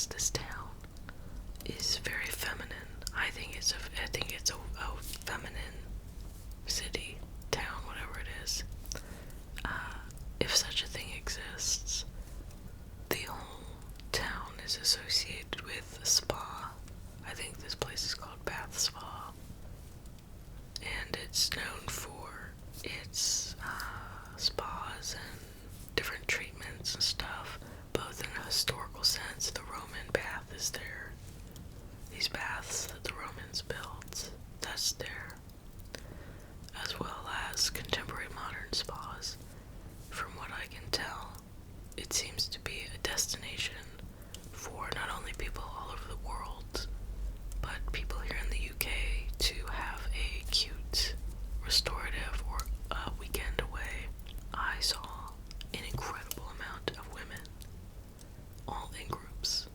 this town is very feminine. I think it's a feminine city, town, whatever it is. If such a thing exists. The whole town is associated with a spa. I think this place is called Bath Spa. And it's known for its spas and different treatments and stuff, both in a historical sense. The Roman bath is there. These baths that the Romans built, that's there. As well as contemporary modern spas. From what I can tell, it seems to be a destination for not only people all over the world, but people here in the UK to have a cute, restorative, or a weekend away. I saw an incredible amount of women, all in groups,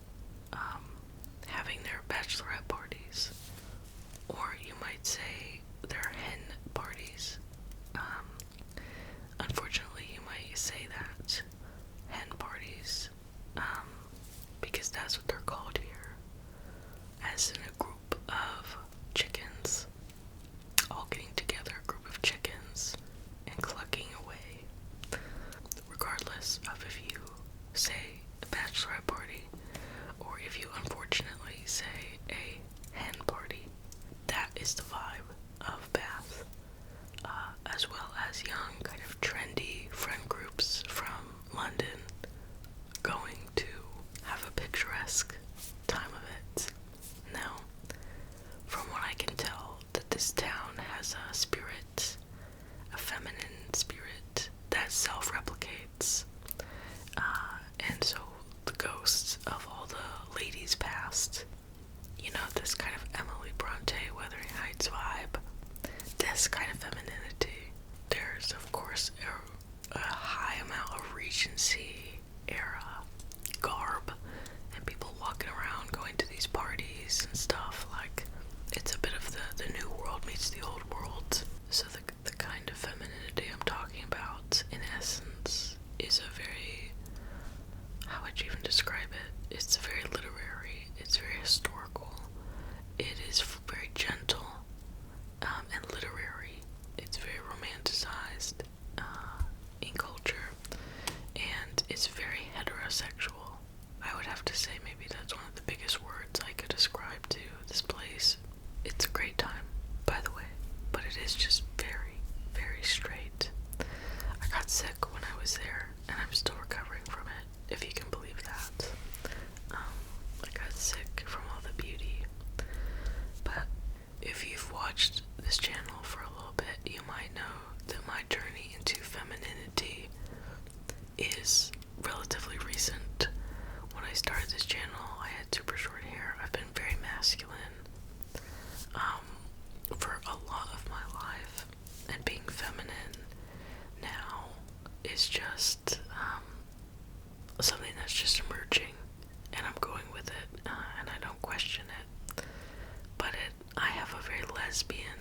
having their bachelorette parties, or you might say their hen parties. Unfortunately, you might say that, hen parties, because that's what they're called here, as in a group of chickens, all getting together, a group of chickens, and clucking away. Regardless of if you say a bachelorette party, or if you unfortunately say a hen party, that is the vibe of Bath, as well as young, kind of trendy friend groups from London going to have a picturesque time of it. Now, from what I can tell, that this town has a spirit, a feminine spirit that self-replicates, and so the ghosts of all the ladies past, you know, this kind of Emily Bronte, Wuthering Heights vibe, this kind of femininity. There's, of course, a high amount of Regency era garb, and people walking around going to these parties and stuff. Like, it's a bit of the new world meets the old world. So the kind of femininity I'm talking about, in essence, is a very, how would you even describe it? It's very literary, it's very historical, it is very gentle, and literary. It's very romanticized in culture, and it's very heterosexual. I would have to say maybe that's one of the biggest words I could ascribe to this place. It's a great time, by the way, but it is just very, very straight. I got sick when I was there, and I'm still recovering from it, if you can believe that. I got sick from all the beauty. But if you've watched this channel for a little bit, you might know that my journey into femininity is relatively recent. When I started this channel, I had super short hair. I've been very masculine for a lot of my life, and being feminine now is just something that's just emerging, and I'm going with it, and I don't question it. But I have a very lesbian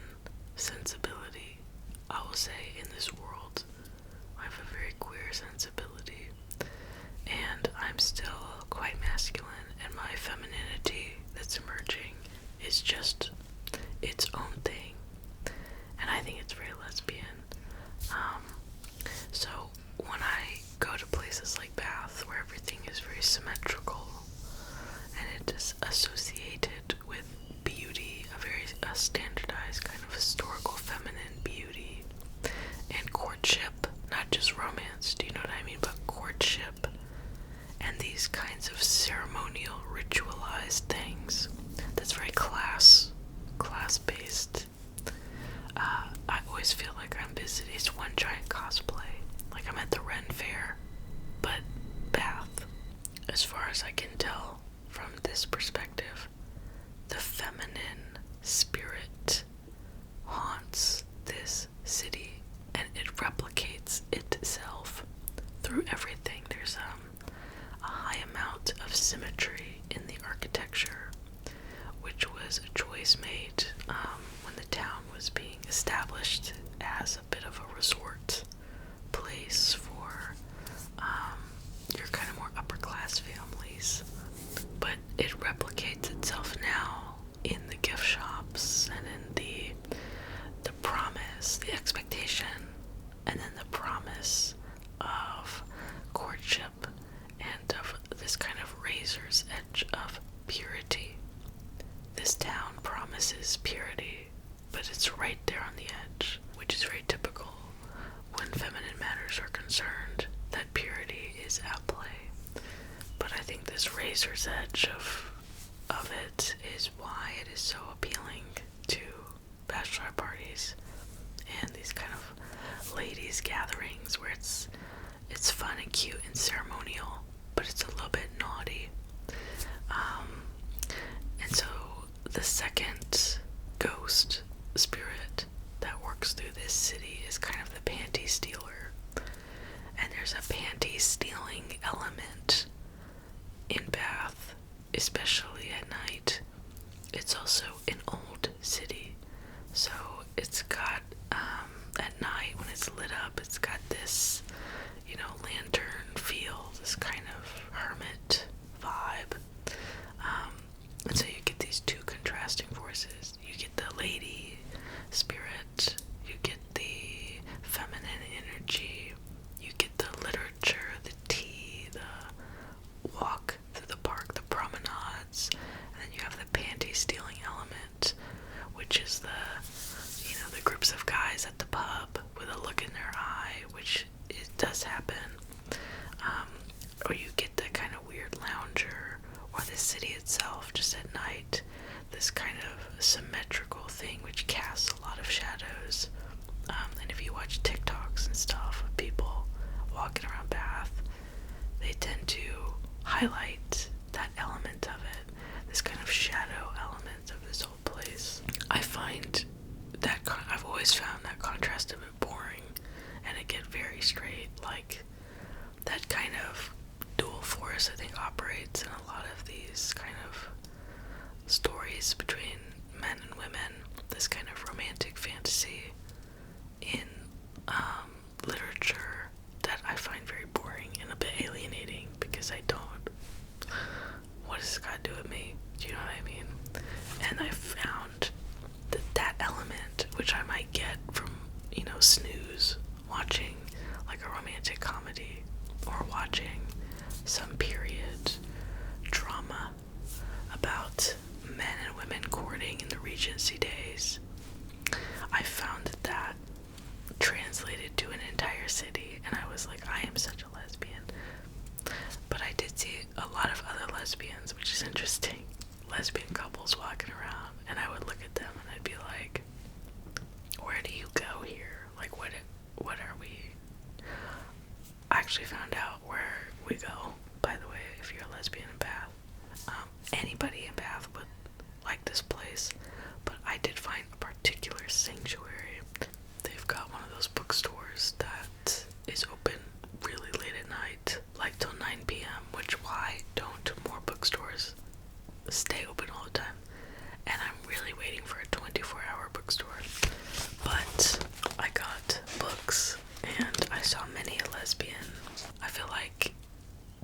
sensibility, I will say, in this world. I have a very queer sensibility, and I'm still quite masculine, and my femininity that's emerging is just its own thing, and I think it's very lesbian. So when I go to places like Bath, where everything is very symmetrical, and it is associated with beauty, a standardized kind of historical feminine beauty, and courtship, not just romance, do you know what I mean, but courtship, and these kinds of ceremonial, ritualized things, that's very class-based. I always feel like I'm visiting, it's one giant cosplay, like I'm at the Ren Fair, but Bath, as far as I can tell from this perspective, the feminine spirit haunts this city, and it replicates itself through everything. There's a high amount of symmetry in the architecture, which was a choice made when the town was being established as a bit of a resort place for your kind of more upper class families. But much of it is why it is so appealing to bachelorette parties and these kind of ladies gatherings where it's fun and cute and ceremonial, but it's a little bit naughty. And so the second ghost spirit that works through this city is kind of the panty stealer. And there's a panty stealing element in Bath, especially at night. It's also an old city, so it's got, at night when it's lit up, it's got this, lantern feel, this kind of hermit vibe. And so you get these two contrasting forces. You get the lady spirit, you get the feminine energy, you get the literature, the tea, the walk through the park, the promenades, and then you have the panty stealing element, which is the groups of guys at the pub with a look in their eye, which it does happen. Or you get that kind of weird lounger, or the city itself just at night, this kind of symmetrical thing which casts a lot of shadows. And if you watch TikToks and stuff of people walking around Bath, they tend to highlight that element of it, this kind of shadow element of this whole place. I find that I've always found that contrast a bit boring, and it get very straight. Like, that kind of dual force, I think, operates in a lot of these kind of stories between men and women, this kind of romantic fantasy in literature that I find very boring and a bit alienating, because I don't, what does this got to do with me? Do you know what I mean? And I found that element, which I might get from, snooze, watching like a romantic comedy, or watching some period drama about men and women courting in the Regency days. I found that translated to an entire city, and I was like, I am such a lesbian. But I did see a lot of other lesbians, which is interesting. Lesbian couples walking around, and I would look at them and I'd be like, where do you go here? Like, what are we? I actually found out where we go, by the way, if you're a lesbian in Bath. Anybody in Bath would like this place, but I did find a particular sanctuary. They've got one of those bookstores that is open really late at night, like till 9 p.m., which why don't more bookstores stay open all the time? And I'm really waiting for a 24-hour bookstore. But I got books, and I saw many a lesbian. I feel like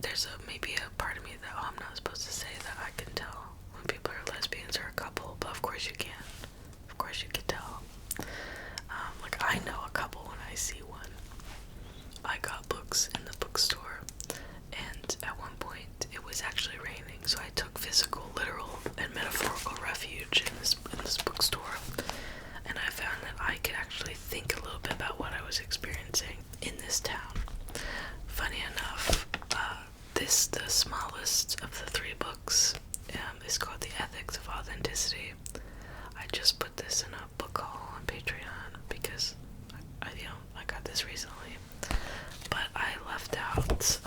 there's maybe a part of me that, I'm not supposed to say that I can tell when people are lesbians or a couple, but of course you can. Of course you can tell. Like, I know a couple when I see one. I got books in the bookstore, and at one point it was actually raining, so I took physical, literal, and metaphorical refuge in this bookstore, and I found that I could actually think a little bit about what I was experiencing in this town. Funny enough, the smallest of the three books is called The Ethics of Authenticity. I just put this in a book haul on Patreon because I got this recently, but I left out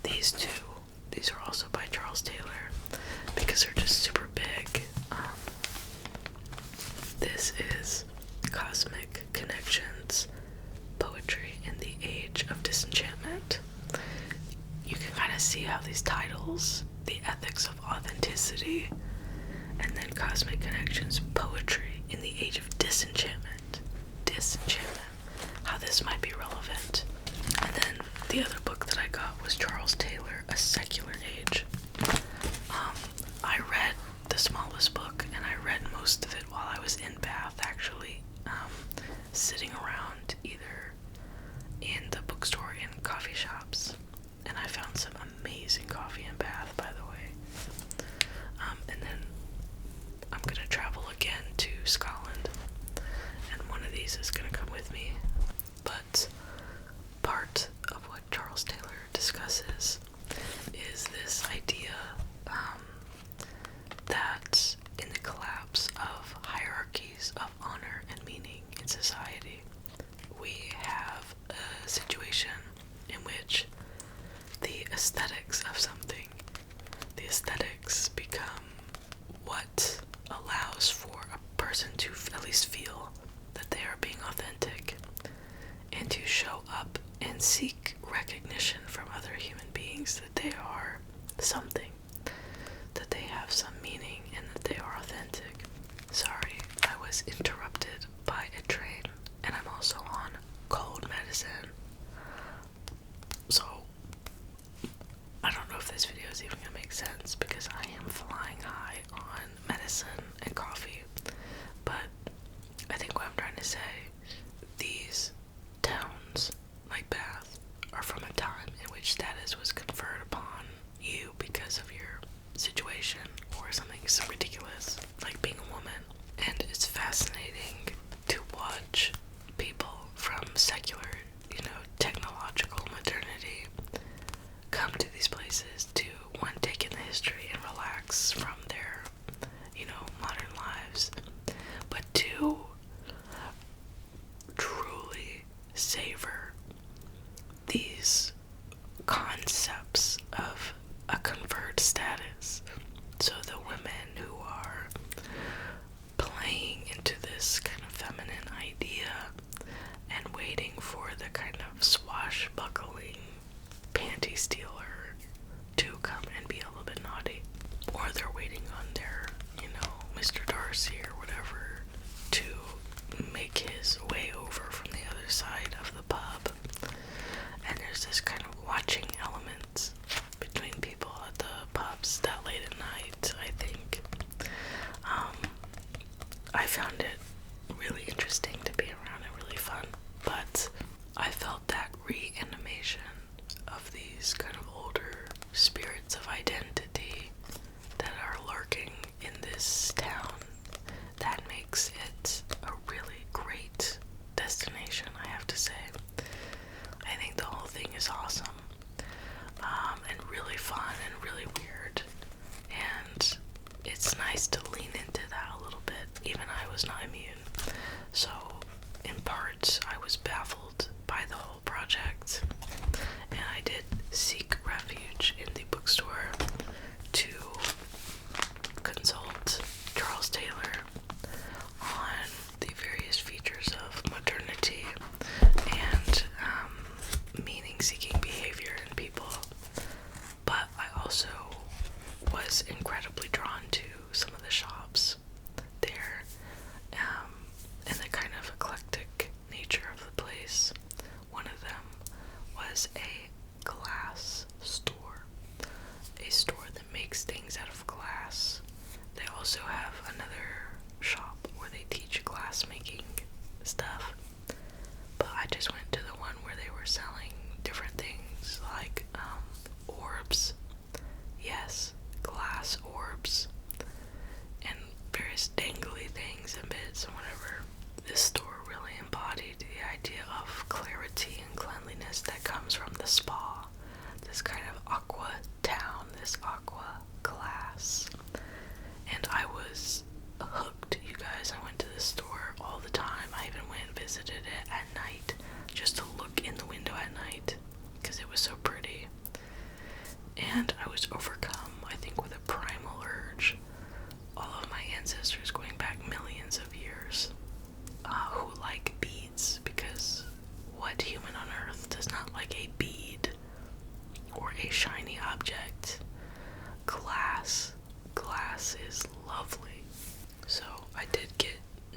these two. These are also by Charles Taylor because they're just super big. This is Cosmic Connections, Poetry in the Age of Disenchantment. You can kind of see how these titles, The Ethics of Authenticity, and then Cosmic Connections, Poetry in the Age of Disenchantment, how this might be relevant. And then the other book that I got was Charles Taylor, A Secular Age. I read the smallest book, and I read most of it while I was in Bath, actually, sitting around either in the bookstore or in coffee shops. And I found some amazing coffee in Bath, by the way. And then I'm gonna travel again to Scotland, and one of these is gonna come with me. But part of what Charles Taylor discusses is this idea aesthetics become what allows for a person to at least feel that they are being authentic and to show up and seek recognition from other human beings that they are something, that they have some meaning, and that they are authentic. Sorry, I was interrupted by a train, and I'm also on cold medicine. So, I don't know if this video is even gonna make sense because I am flying high on medicine and coffee. But I think what I'm trying to say, these towns like Bath are from a time in which status was conferred upon you because of your situation or something so ridiculous like being a woman. And it's fascinating to watch people from secular, technological modernity come to these places to, one, take in the history and relax from their, modern lives, but two, truly savor these concepts of a conferred status. So the women who are playing into this kind of feminine idea and waiting for the kind of swashbuckling panty stealer to come and be a little bit naughty, or they're waiting on their, Mr. Darcy or whatever to make his way over from the other side of the pub. And there's this kind of watching element between people at the pubs that late at night, I think. I found it really interesting to be around and really fun, but I felt that reanimation of these kind of older spirits of identity that are lurking in this town. That makes it a really great destination, I have to say. I think the whole thing is awesome, and really fun and really weird, and it's nice to lean into that a little bit. Even I was not immune, so in part I was baffled by the whole project, and I did seek refuge in the bookstore to consult Charles Taylor on the various features of modernity and meaning-seeking behavior in people. But I also was incredibly drawn to some of the shops there, and the kind of eclectic nature of the place. One of them was a glass store, a store that makes things out of glass. They also have another shop where they teach glass making stuff, but I just went to the one where they were selling different things like orbs. Yes, glass orbs and various dangly things and bits and whatever. This store really embodied the idea of clarity and cleanliness that comes from the spa. This kind of aqua town, this aqua glass. And I was hooked, you guys. I went to this store all the time. I even went and visited it at night just to look in the window at night because it was so pretty. And I was overcome, I think, with a primal urge. All of my ancestors going back millions of years who like beads, because what human on earth does not like a bead or a shiny object? Glass is lovely. So I did get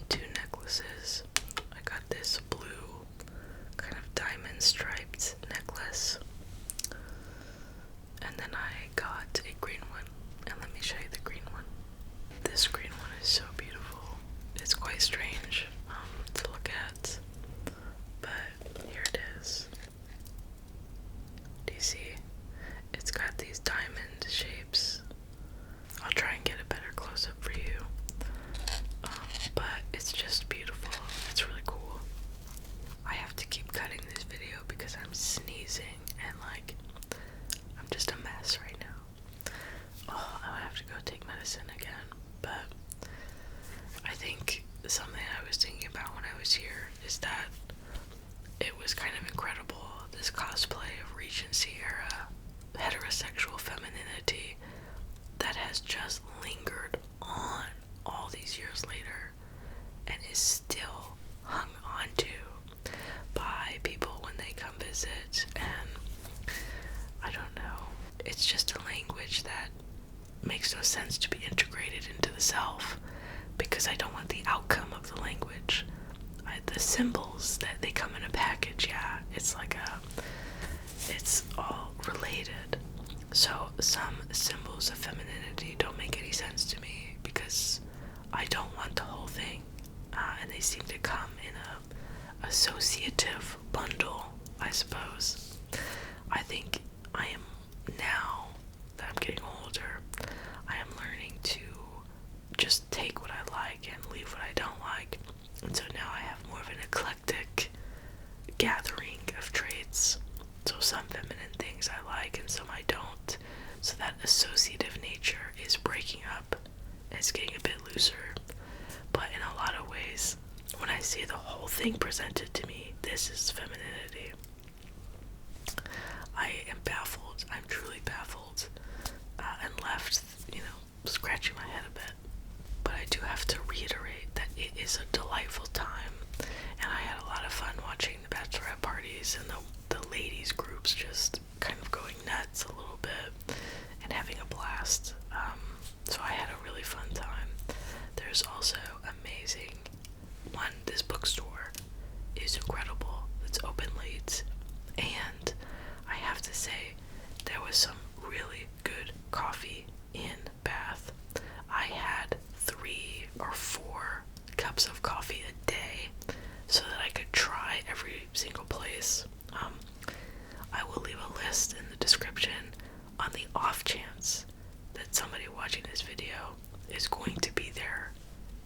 2 necklaces. I got this blue kind of diamond striped necklace, and then I got a green one, and let me show you the green one. This green one is so beautiful. It's quite strange to look at, but here it is. Do you see? It's got these diamond shapes. I'll try and get a better close-up for you, but it's just beautiful. It's really cool. I have to keep cutting this video because I'm sneezing and I'm just a mess right now. Oh, I have to go take medicine again. But I think something I was thinking about when I was here is that it was kind of incredible, this cosplay of Regency era heterosexual femininity has just lingered on all these years later and is still hung onto by people when they come visit. And I don't know, it's just a language that makes no sense to be integrated into the self, because I don't want the outcome of the language. The symbols that they come in a package, yeah, it's all related. So some symbols of femininity don't make any sense to me because I don't want the whole thing, and they seem to come in a associative bundle, I suppose. I think I am, now that I'm getting older, I am learning to just take what I like and leave what I don't like. And so now I have more of an eclectic gathering of traits. So some feminine things I like and some I don't. So that associative nature is breaking up. It's getting a bit looser. But in a lot of ways, when I see the whole thing presented to me, this is femininity. I am baffled. I'm truly baffled. And left, scratching my head a bit. But I do have to reiterate that it is a delightful time, and I had a lot of fun watching the bachelorette parties and the ladies groups just kind of going nuts a little bit and having a blast. So I had a really fun time. There's also amazing this bookstore is incredible. It's open late, and I have to say there was some really good coffee in Bath. I had 3 or 4 cups of coffee a day so that I could try every single place. I will leave a list in the description on the off chance that somebody watching this video is going to be there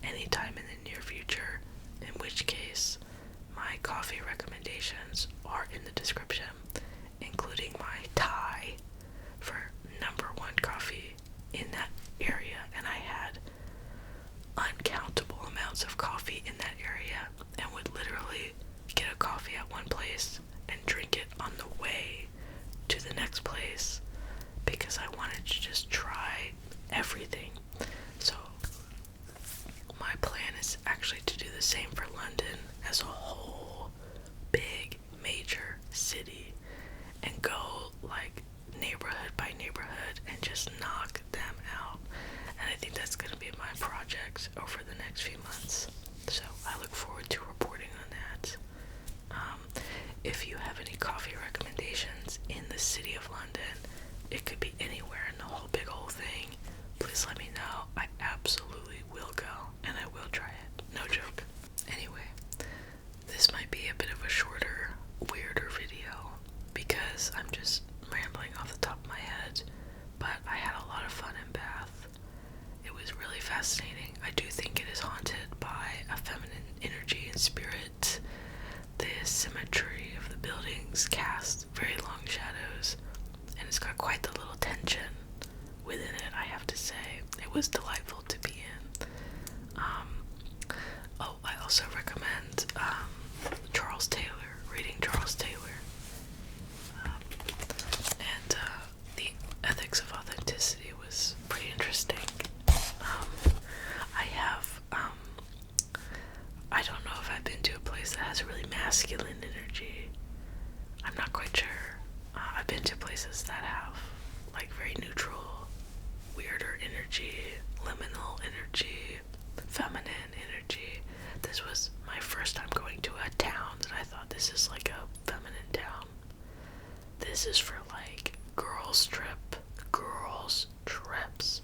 anytime in the near future, in which case my coffee recommendations are in the description, including my tie for #1 coffee in that area. And I had uncountable amounts of coffee in that area and would literally get a coffee at one place and drink it on the way to the next place because I wanted to just try everything. So my plan is actually to do the same for London as a whole big major city and go like neighborhood by neighborhood and just knock them out. And I think that's going to be my project over the next few months. So I look forward to reporting on that. If you have any coffee recommendations in the city of London, it could be anywhere in the whole big old thing, please let me know. I absolutely will go, and I will try it. No joke. Anyway, this might be a bit of a shorter, weirder video because I'm just rambling off the top of my head, but I had a lot of fun in Bath. It was really fascinating. I do think it is haunted by a feminine energy and spirit. The symmetry of the buildings cast very long shadows, and it's got quite the little tension within it, I have to say. It was delightful to be in. I also recommend Charles Taylor, reading Charles Taylor. And the ethics of authenticity was pretty interesting. I don't know if I've been to a place that has a really masculine energy. I'm not quite sure. I've been to places that have like very neutral, weirder energy, liminal energy, feminine energy. This was my first time going to a town that I thought, this is like a feminine town. This is for like girls trips.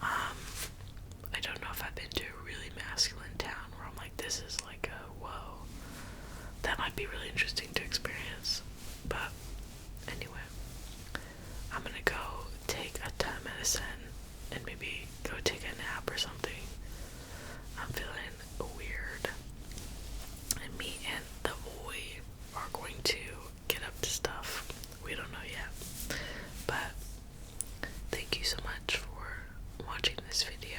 I don't know if I've been to a really masculine town where I'm like, this is like a whoa. That might be really interesting to experience. But anyway, I'm gonna go take a ton of medicine and maybe go take a nap or something. I'm feeling weird. And me and the boy are going to get up to stuff. We don't know yet. But thank you so much for watching this video.